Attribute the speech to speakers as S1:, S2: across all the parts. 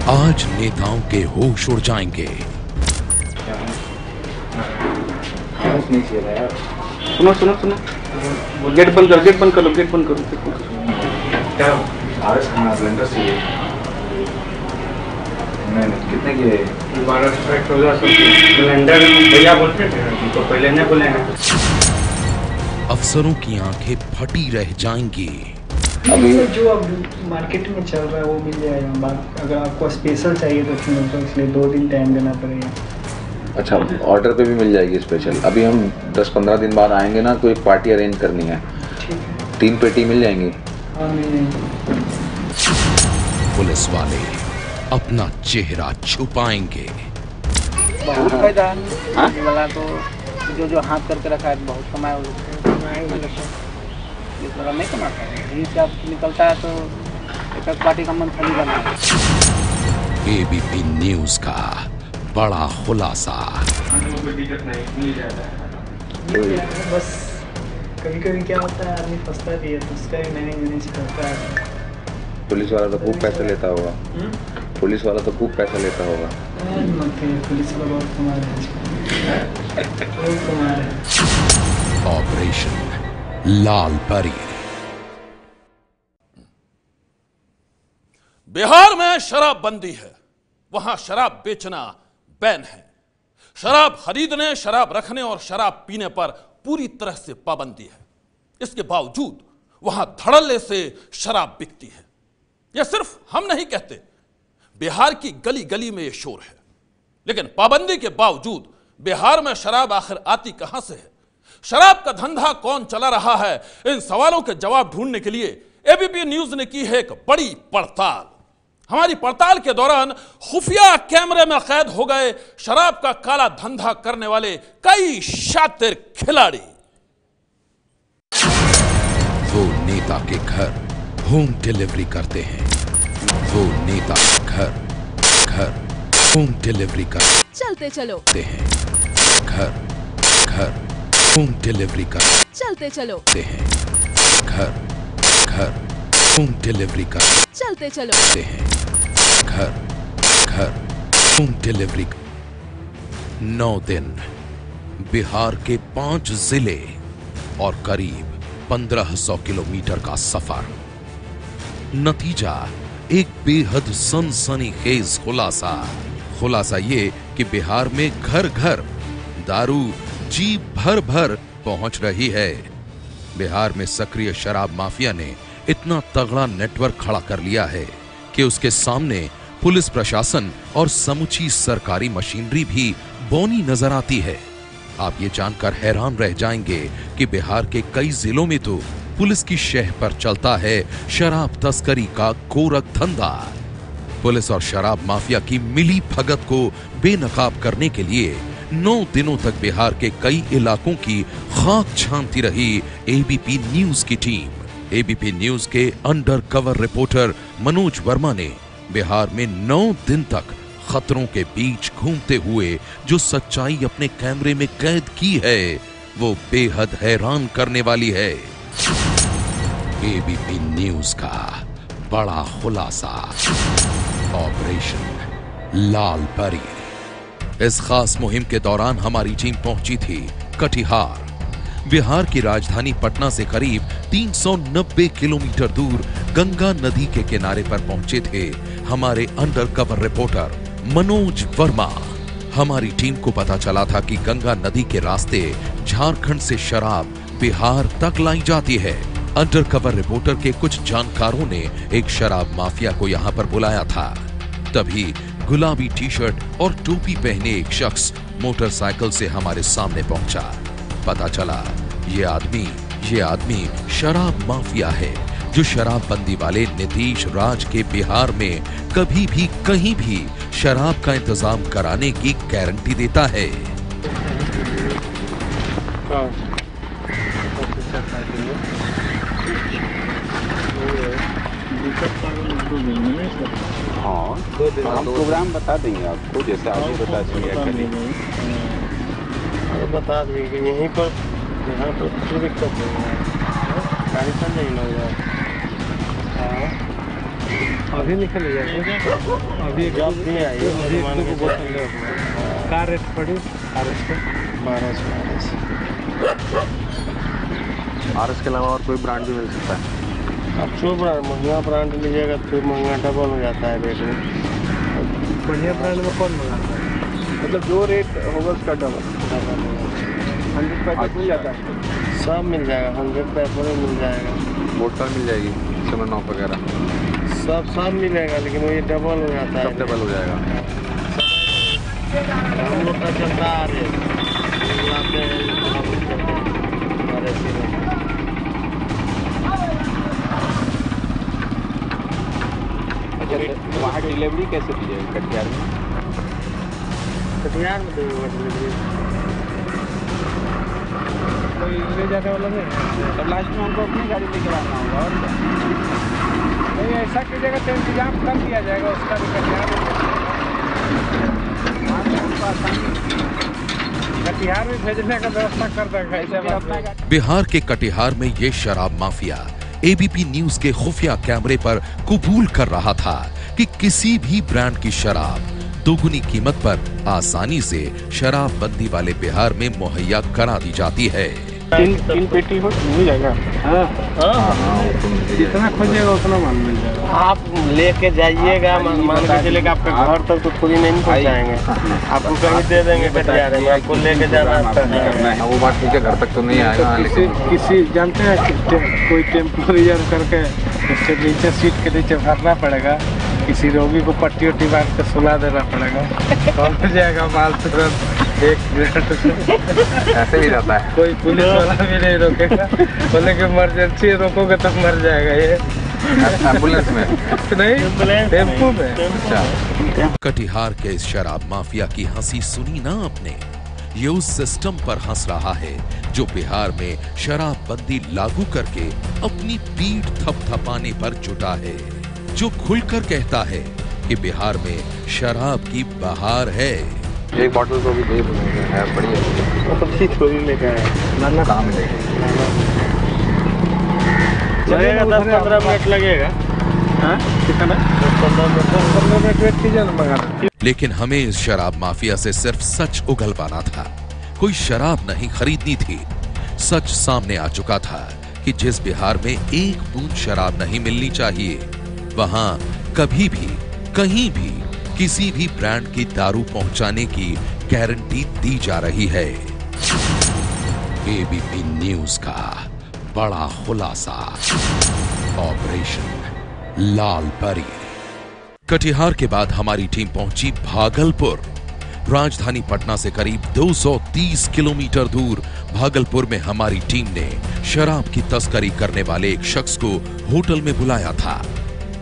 S1: आज नेताओं के होश उड़ जाएंगे।
S2: सुनो सुनो सुनो, गेट बंद करो, गेट बंद करो, गेट बंद करो।
S3: क्या सिलेंडर चाहिए? नहीं, कितने की है?
S2: 1216 सिलेंडर भैया बोलते थे, तो पहले नहीं बोले हैं।
S1: अफसरों की आंखें फटी रह जाएंगी।
S4: अभी जो अब मार्केट में चल रहा है वो मिल जाएगा। अगर आपको स्पेशल चाहिए तो इसलिए 2 दिन टाइम देना पड़ेगा।
S3: अच्छा, ऑर्डर पे भी मिल जाएगी स्पेशल। अभी हम 10-15 दिन बाद आएंगे ना, तो एक पार्टी अरेंज करनी है।
S4: ठीक है।
S3: 3 पेटी मिल जाएंगी?
S4: हाँ, मिल जाएंगी।
S1: पुलिस वाले अपना चेहरा छुपाएंगे।
S5: बहुत फायदा है वाला, तो जो हाथ करके रखा है बहुत कमाए नहीं कमाता है। जब निकलता है तो एक पार्टी का मन खाली बना है।
S1: एबीपी न्यूज का बड़ा खुलासा।
S4: बस कभी क्या होता है, आदमी फंसता भी है तो उसका भी मैनेज करता है।
S3: पुलिस वाला तो खूब पैसे लेता होगा। पुलिस वाला तो खूब पैसा लेता होगा।
S4: पुलिस वाला बहुत कमा रहे हैं।
S1: ऑपरेशन लाल परी।
S6: बिहार में शराबबंदी है, वहां शराब बेचना बैन है। शराब खरीदने, शराब रखने और शराब पीने पर पूरी तरह से पाबंदी है। इसके बावजूद वहां धड़ल्ले से शराब बिकती है। यह सिर्फ हम नहीं कहते, बिहार की गली गली में यह शोर है। लेकिन पाबंदी के बावजूद बिहार में शराब आखिर आती कहां से है? शराब का धंधा कौन चला रहा है? इन सवालों के जवाब ढूंढने के लिए एबीपी न्यूज ने की है एक बड़ी पड़ताल। हमारी पड़ताल के दौरान खुफिया कैमरे में कैद हो गए शराब का काला धंधा करने वाले कई शातिर खिलाड़ी।
S1: वो नेता के घर होम डिलीवरी करते हैं। वो नेता घर होम डिलीवरी
S7: चलते चलो
S1: हैं। घर होम डिलीवरी
S7: चलते चलो
S1: हैं। घर होम डिलीवरी
S7: चलते चलो
S1: हैं। घर होम डिलीवरी। 9 दिन, बिहार के 5 जिले और करीब 1500 किलोमीटर का सफर। नतीजा एक बेहद सनसनीखेज खुलासा ये कि बिहार में घर घर दारू जी भर भर पहुंच रही है। बिहार में सक्रिय शराब माफिया ने इतना तगड़ा नेटवर्क खड़ा कर लिया है कि उसके सामने पुलिस प्रशासन और समूची सरकारी मशीनरी भी बौनी नजर आती है। आप ये जानकर हैरान रह जाएंगे कि बिहार के कई जिलों में तो पुलिस की शह पर चलता है शराब तस्करी का गोरख धंधा। पुलिस और शराब माफिया की मिली भगत को बेनकाब करने के लिए 9 दिनों तक बिहार के कई इलाकों की खाक छानती रही एबीपी न्यूज की टीम। एबीपी न्यूज के under cover reporter Manoj Verma ने बिहार में 9 दिन तक खतरों के बीच घूमते हुए जो सच्चाई अपने कैमरे में कैद की है, वो बेहद हैरान करने वाली है। एबीपी न्यूज का बड़ा खुलासा, ऑपरेशन लाल परी। इस खास मुहिम के दौरान हमारी टीम पहुंची थी कटिहार। बिहार की राजधानी पटना से करीब 390 किलोमीटर दूर गंगा नदी के किनारे पर पहुंचे थे हमारे under cover reporter Manoj Verma. हमारी टीम को पता चला था कि गंगा नदी के रास्ते झारखंड से शराब बिहार तक लाई जाती है। अंडर कवर रिपोर्टर के कुछ जानकारों ने एक शराब माफिया को यहां पर बुलाया था। तभी गुलाबी टी शर्ट और टोपी पहने एक शख्स मोटरसाइकिल से हमारे सामने पहुंचा। पता चला ये आदमी शराब माफिया है जो शराबबंदी वाले नीतीश राज के बिहार में कभी भी कहीं भी शराब का इंतजाम कराने की गारंटी देता है।
S5: हाँ, हम प्रोग्राम बता देंगे आपको, जैसे आगे बता देंगे।
S4: बता देंगे यहीं पर, यहाँ पर कोई दिक्कत नहीं है, गाड़ी चल जाएगी ना।
S2: अभी निकल जाएगा अभी एक को बोतल ले कार रेट पड़ी आरएस पे 1200
S3: आरएस के अलावा और कोई ब्रांड भी मिल सकता है?
S2: अब जो महंगा ब्रांड लीजिएगा तो महंगा डबल हो जाता है रेट में। बढ़िया ब्रांड में कौन मंगाता है? मतलब जो रेट होगा उसका डबल 100 पैकेट मिल जाता है। सब मिल जाएगा 100 पैकेट में मिल जाएगा।
S3: वोडका मिल जाएगी 7 वगैरह
S2: सब मिल जाएगा, लेकिन वो ये डबल हो जाता है।
S3: सब डबल हो जाएगा।
S2: हम लोग का चलता है
S3: वहाँ डिलीवरी कैसे दी जाएगी कटिहार में?
S2: कटिहार में देगा डिलीवरी, कोई ले जाने वाला नहीं है।
S5: तो लास्ट में हमको अपनी गाड़ी लेकर आना होगा और क्या?
S2: नहीं, ऐसा कीजिएगा तो इंतजाम कर दिया जाएगा उसका भी। कटिहार में भेजने का व्यवस्था कर देगा।
S1: बिहार के कटिहार में ये शराब माफिया एबीपी न्यूज के खुफिया कैमरे पर कबूल कर रहा था कि किसी भी ब्रांड की शराब दोगुनी कीमत पर आसानी से शराबबंदी वाले बिहार में मुहैया करा दी जाती है।
S2: 3 पेटी हो मिल जाएगा। हाँ, जितना खोजिएगा उतना माल मिल जाएगा। आप लेके जाइएगा, मान के चलेगा आपके घर तक तो थोड़ी नहीं पहुँचाएंगे, आपको कहीं दे देंगे कटिहार में। आपको लेके जाना है
S3: वो बात ठीक है, घर तक तो नहीं आएगा।
S2: किसी जानते हैं कोई टेम्पो रिजर्व करके उसके नीचे सीट के नीचे भरना पड़ेगा, किसी रोगी को पट्टी वट्टी बांध के सुला देना पड़ेगा, पहुँच जाएगा माल तुरंत 1 मिनट से।
S3: ऐसे ही रहता है।
S2: कोई पुलिस वाला भी नहीं रोकेगा, बोले कि इमरजेंसी रोकोगे तो मर जाएगा ये।
S3: एम्बुलेंस में
S2: नहीं, टेम्पो में।
S1: कटिहार के इस शराब माफिया की हंसी सुनी ना आपने? ये उस सिस्टम पर हंस रहा है जो बिहार में शराबबंदी लागू करके अपनी पीठ थपथपाने पर जुटा है, जो खुलकर कहता है कि बिहार में शराब की बहार है।
S3: एक बॉटल तो भी दे है, बढ़िया
S2: थोड़ी लेकर आए ना,
S3: कहाँ मिलेगी?
S2: लगेगा 10-15 मिनट लगेगा। कितना? 10-15 मिनट वेट कीजिए ना, मंगा।
S1: लेकिन हमें इस शराब माफिया से सिर्फ सच उगलवाना था, कोई शराब नहीं खरीदनी थी। सच सामने आ चुका था कि जिस बिहार में एक बूंद शराब नहीं मिलनी चाहिए, वहां कभी भी कहीं भी किसी भी ब्रांड की दारू पहुंचाने की गारंटी दी जा रही है। एबीपी न्यूज का बड़ा खुलासा, ऑपरेशन लाल परी। कटिहार के बाद हमारी टीम पहुंची भागलपुर। राजधानी पटना से करीब 230 किलोमीटर दूर भागलपुर में हमारी टीम ने शराब की तस्करी करने वाले एक शख्स को होटल में बुलाया था।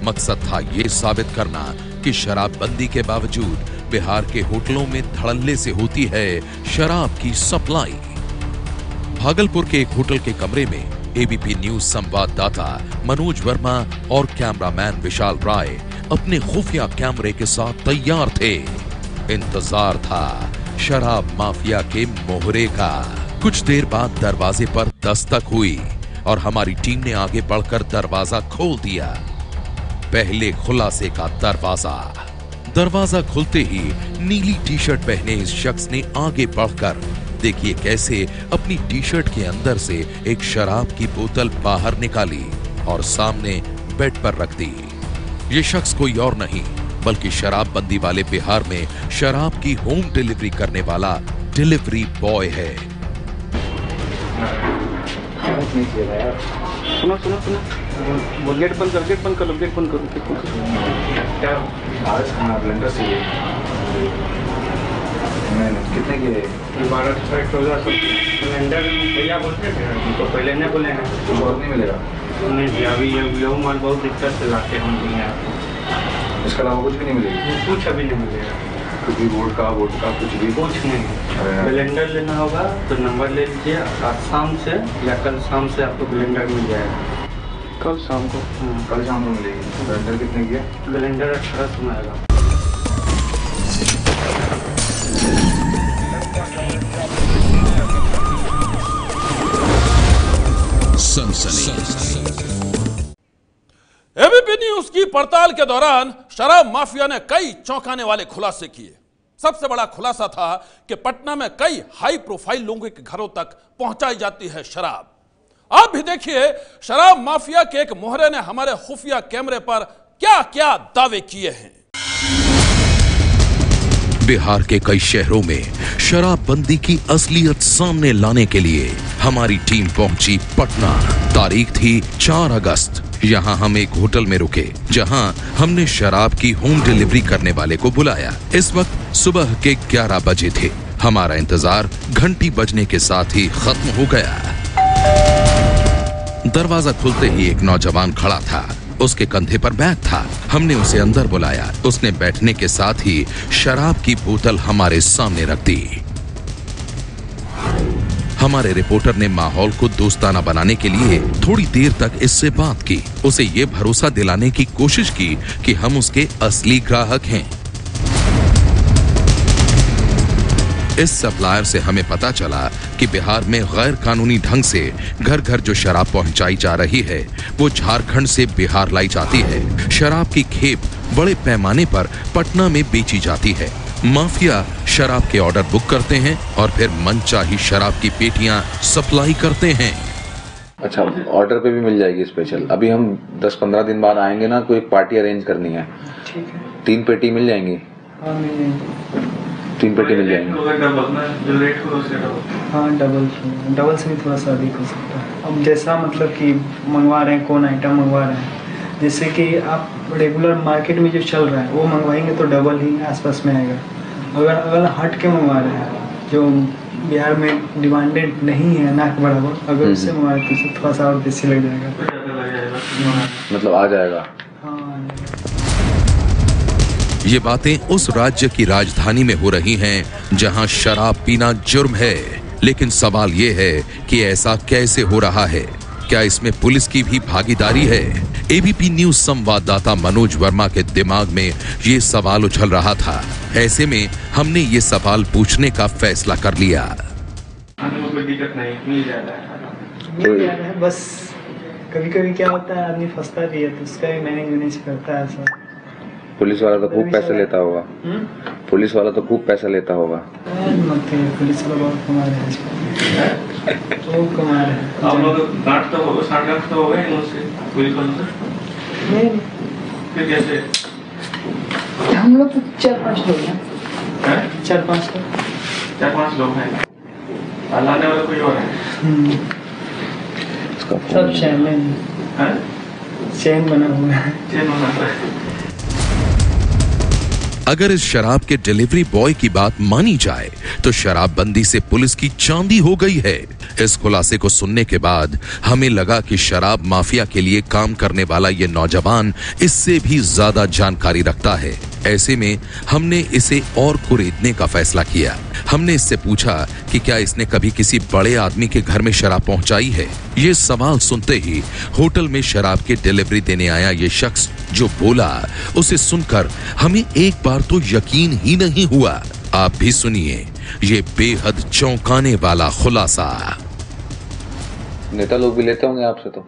S1: मकसद था ये साबित करना कि शराबबंदी के बावजूद बिहार के होटलों में धड़ल्ले से होती है शराब की सप्लाई। भागलपुर के एक होटल के कमरे में एबीपी न्यूज संवाददाता मनोज वर्मा और कैमरामैन विशाल राय अपने खुफिया कैमरे के साथ तैयार थे। इंतजार था शराब माफिया के मोहरे का। कुछ देर बाद दरवाजे पर दस्तक हुई और हमारी टीम ने आगे बढ़कर दरवाजा खोल दिया। पहले खुलासे का दरवाजा खुलते ही नीली टी शर्ट पहने इस शख्स ने आगे बढ़कर देखिए कैसे अपनी टी शर्ट के अंदर से एक शराब की बोतल बाहर निकाली और सामने बेड पर रख दी। ये शख्स कोई और नहीं बल्कि शराबबंदी वाले बिहार में शराब की होम डिलीवरी करने वाला डिलीवरी बॉय है।
S5: सुनो वो गेट बंद करो।
S3: क्या आज खाना ब्लेंडर चाहिए? कितने की है?
S2: 12-14 सिलेंडर भैया बोलते थे, तो पहले नहीं बोले हैं।
S3: और नहीं मिलेगा?
S2: नहीं जी, अभी ये माल बहुत दिक्कत से लाते हम यहाँ।
S3: इसके अलावा कुछ भी नहीं मिलेगा?
S2: कुछ अभी नहीं मिलेगा,
S3: क्योंकि वोडका कुछ भी
S2: कुछ नहीं। ब्लेंडर लेना होगा तो नंबर ले लीजिए, आज शाम से या कल शाम से आपको ब्लेंडर मिल जाएगा।
S5: कल शाम को?
S3: कल शाम को मिलेगी। ब्लेंडर कितने की है?
S2: ब्लेंडर 1800 में आएगा।
S1: सनसनी।
S6: एबीपी न्यूज की पड़ताल के दौरान शराब माफिया ने कई चौंकाने वाले खुलासे किए। सबसे बड़ा खुलासा था कि पटना में कई हाई प्रोफाइल लोगों के घरों तक पहुंचाई जाती है शराब। आप भी देखिए शराब माफिया के एक मोहरे ने हमारे खुफिया कैमरे पर क्या क्या दावे किए हैं।
S1: बिहार के कई शहरों में शराबबंदी की असलियत सामने लाने के लिए हमारी टीम पहुंची पटना। तारीख थी 4 अगस्त। यहां हम एक होटल में रुके जहां हमने शराब की होम डिलीवरी करने वाले को बुलाया। इस वक्त सुबह के 11 बजे थे। हमारा इंतजार घंटी बजने के साथ ही खत्म हो गया। दरवाजा खुलते ही एक नौजवान खड़ा था। उसके कंधे पर बैग था। हमने उसे अंदर बुलाया। उसने बैठने के साथ ही शराब की बोतल हमारे सामने रख दी। हमारे रिपोर्टर ने माहौल को दोस्ताना बनाने के लिए थोड़ी देर तक इससे बात की। उसे ये भरोसा दिलाने की कोशिश की कि हम उसके असली ग्राहक हैं। इस सप्लायर से हमें पता चला कि बिहार में गैर कानूनी ढंग से घर घर जो शराब पहुंचाई जा रही है वो झारखंड से बिहार लाई जाती है। शराब की खेप बड़े पैमाने पर पटना में बेची जाती है। माफिया शराब के ऑर्डर बुक करते हैं और फिर मनचाही शराब की पेटियां सप्लाई करते हैं।
S3: अच्छा, ऑर्डर पे भी मिल जाएगी स्पेशल। अभी हम 10-15 दिन बाद आएंगे ना, कोई पार्टी अरेंज करनी है।
S4: ठीक है।
S3: 3 पेटी मिल जाएंगी?
S4: हाँ मिल जाएंगी।
S3: 3 पेटी मिल जाएंगी।
S4: हाँ डबल से भी थोड़ा सा अधिक हो सकता है। अब जैसा मतलब कि मंगवा रहे हैं, कौन आइटम मंगवा रहे हैं। जैसे कि आप रेगुलर मार्केट में जो चल रहा है वो मंगवाएंगे तो डबल ही आसपास में आएगा। अगर हट के मंगवा रहे हैं जो बिहार में डिमांडेड नहीं है ना के बराबर, अगर उससे मंगवा रहे हैं तो थोड़ा सा और बेसी लग जाएगा।
S3: मतलब आ जाएगा।
S4: हाँ।
S1: ये बातें उस राज्य की राजधानी में हो रही हैं जहां शराब पीना जुर्म है। लेकिन सवाल ये है कि ऐसा कैसे हो रहा है? क्या इसमें पुलिस की भी भागीदारी है? एबीपी न्यूज संवाददाता मनोज वर्मा के दिमाग में ये सवाल उछल रहा था। ऐसे में हमने ये सवाल पूछने का फैसला कर लिया।
S2: कोई दिक्कत नहीं, मिल जाएगा
S4: है। बस कभी कभी क्या होता है आदमी फंसता भी है तो उसका भी मैनेज करता है सर।
S3: पुलिस वाला तो खूब पैसा लेता होगा। पुलिस वाला तो खूब पैसा लेता होगा।
S4: पुलिस वाला बहुत कमा रहे हैं। वो कमा रहे हैं।
S2: आप लोग 60 लाख तो हो गए इनसे पुलिस वालों से?
S4: नहीं
S2: फिर कैसे?
S4: हम लोग तो 4-5 लोग हैं। 4-5
S2: लोग हैं। लाने वाला कोई और है?
S4: सब चैन बना हुआ है।
S1: अगर इस शराब के डिलीवरी बॉय की बात मानी जाए तो शराबबंदी से पुलिस की चांदी हो गई है। इस खुलासे को सुनने के बाद हमें लगा कि शराब माफिया के लिए काम करने वाला ये नौजवान इससे भी ज्यादा जानकारी रखता है। ऐसे में हमने इसे और कुरेदने का फैसला किया। हमने इससे पूछा कि क्या इसने कभी किसी बड़े आदमी के घर में शराब पहुंचाई है। ये सवाल सुनते ही होटल में शराब की डिलीवरी देने आया ये शख्स जो बोला, उसे सुनकर हमें एक बार तो यकीन ही नहीं हुआ। आप भी सुनिए ये बेहद चौंकाने वाला खुलासा।
S3: नेता लोग भी लेते होंगे आपसे तो?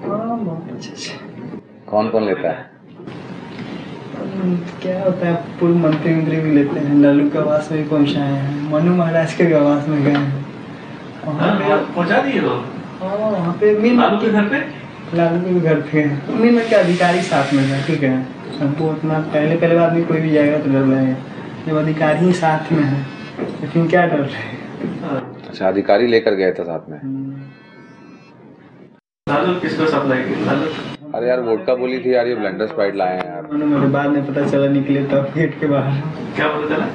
S4: बहुत अच्छे।
S3: कौन लेता है?
S4: क्या होता है, पूर्व मंत्री भी लेते हैं। लालू के आवास में भी पहुंचाए हैं, मनु महाराज के आवास में गए हैं।
S2: पहुंचा दिए लोग?
S4: हाँ वहाँ पे
S2: लालू के घर पे?
S4: लालू के घर पे मीन में क्या अधिकारी साथ में है। ठीक है, हमको उतना पहले आदमी कोई भी जाएगा तो डर लगेगा। जब अधिकारी ही साथ में है लेकिन क्या डर रहे।
S3: अच्छा, अधिकारी लेकर गए थे साथ में।
S2: लालू किसको सप्लाई किया?
S3: अरे यार वोडका बोली थी यार, ये ब्लेंडर स्प्राइट लाए हैं यार।
S4: मेरे बाद में पता चला, निकले तब गेट के बाहर।
S2: क्या पता चला?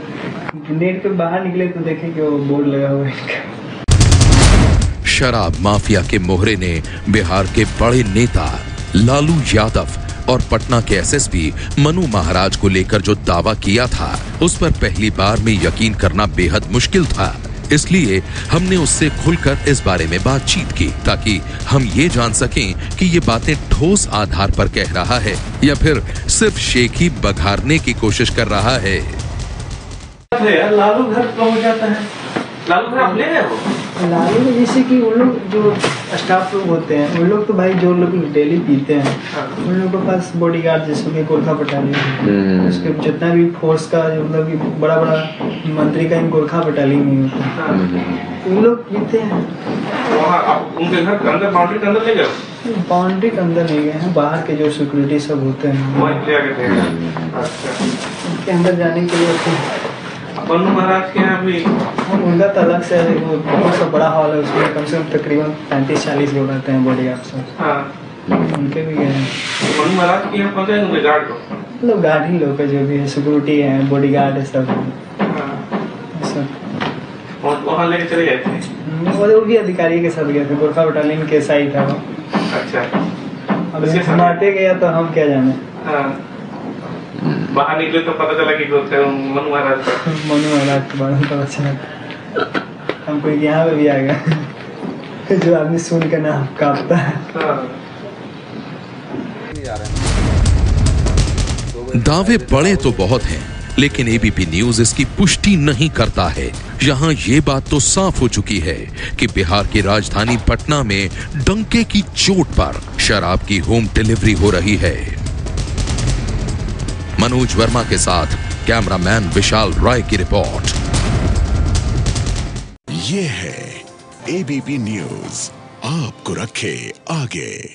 S4: गेट के बाहर निकले तो देखे कि वो बोर्ड लगा हुआ है।
S1: शराब माफिया के मोहरे ने बिहार के बड़े नेता लालू यादव और पटना के एसएसपी मनु महाराज को लेकर जो दावा किया था उस पर पहली बार में यकीन करना बेहद मुश्किल था। इसलिए हमने उससे खुलकर इस बारे में बातचीत की ताकि हम ये जान सकें कि ये बातें ठोस आधार पर कह रहा है या फिर सिर्फ शेखी बघारने की कोशिश कर रहा है।
S2: लालू घर पहुंच जाता है लालू खराब ले गए वो?
S4: लालू में जैसे कि उन लोग जो स्टाफ लोग होते हैं उन लोग तो भाई जो लोग डेली पीते हैं उन लोगों के पास बॉडीगार्ड जैसे कि गोरखा बटालियन उसके जितना भी फोर्स का जो मतलब कि बड़ा बड़ा मंत्री का इन गोरखा बटालियन नहीं होता उन लोग पीते हैं।
S2: वहाँ आप उनके घर के अंदर बाउंड्री के अंदर ले गए?
S4: बाउंड्री के अंदर नहीं गए हैं, बाहर के जो सिक्योरिटी सब होते हैं
S2: वहीं ले गए थे। अच्छा,
S4: उनके अंदर जाने के लिए
S2: पन्नू महाराज के यहाँ भी
S4: हम उनका तो अलग से वो बहुत सा बड़ा हॉल है उसमें कम से कम तकरीबन 35-40 लोग रहते हैं बॉडीगार्ड सब।
S2: हाँ,
S4: उनके भी गए हैं।
S2: पन्नू महाराज के यहाँ पहुँचे उनके गार्ड को?
S4: मतलब गार्ड ही लोग का जो भी है सिक्योरिटी है बॉडीगार्ड है सब सब
S2: वहाँ लेके चले गए थे?
S4: वो भी अधिकारी के साथ गए थे, गोरखा बटालियन के साइड था वो।
S2: अच्छा,
S4: अब घुमाते गया तो हम क्या जाने।
S2: हाँ, बाहर निकले तो पता चला कि मनु महाराज
S4: के बारे में पता चला हमको यहाँ पे भी आ गया जो आदमी सुन के नाम कांपता है।
S1: दावे बड़े तो बहुत हैं, लेकिन एबीपी न्यूज इसकी पुष्टि नहीं करता है। यहाँ ये बात तो साफ हो चुकी है कि बिहार की राजधानी पटना में डंके की चोट पर शराब की होम डिलीवरी हो रही है। मनोज वर्मा के साथ कैमरामैन विशाल राय की रिपोर्ट।
S8: ये है एबीपी न्यूज, आपको रखे आगे।